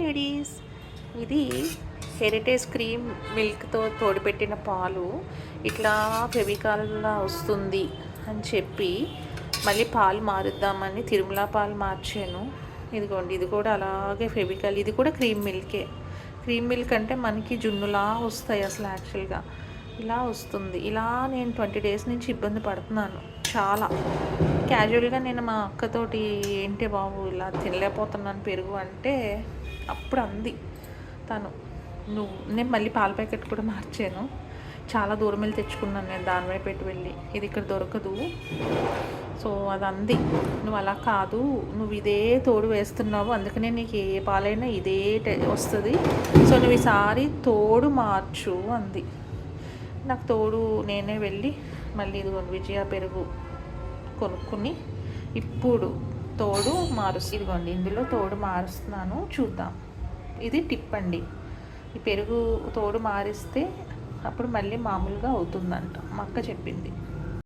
Ladies, ఇది heritage cream మిల్క్తో తోడుపెట్టిన పాలు ఇట్లా ఫెవికాల్లా వస్తుంది అని చెప్పి మళ్ళీ పాలు మారుద్దామని తిరుమల పాలు మార్చాను. ఇదిగోండి, ఇది కూడా అలాగే ఫెవికాల్. ఇది కూడా క్రీమ్ మిల్కే. క్రీమ్ మిల్క్ అంటే మనకి జున్నులా వస్తాయి అసలు యాక్చువల్గా. ఇలా వస్తుంది. ఇలా నేను 20 డేస్ నుంచి ఇబ్బంది పడుతున్నాను చాలా. క్యాజువల్గా నేను మా అక్కతోటి ఏంటి బాబు ఇలా తినలేకపోతున్నాను పెరుగు అంటే అప్పుడు అంది తను, నేను మళ్ళీ పాల ప్యాకెట్ కూడా మార్చాను. చాలా దూరం వెళ్ళి తెచ్చుకున్నాను నేను, దానివై పెట్టి వెళ్ళి, ఇది ఇక్కడ దొరకదు. సో అది అంది, నువ్వు అలా కాదు, నువ్వు ఇదే తోడు వేస్తున్నావు, అందుకనే నీకు ఏ పాలైనా ఇదే వస్తుంది, సో నువ్వు ఈసారి తోడు మార్చు అంది. నాకు తోడు నేనే వెళ్ళి మళ్ళీ ఇదిగోండి విజయ పెరుగు కొనుక్కుని ఇప్పుడు తోడు ఇదిగోండి ఇందులో తోడు మారుస్తున్నాను, చూద్దాం. ఇది టిప్ అండి, ఈ పెరుగు తోడు మారిస్తే అప్పుడు మళ్ళీ మామూలుగా అవుతుందంట, మా అక్క చెప్పింది.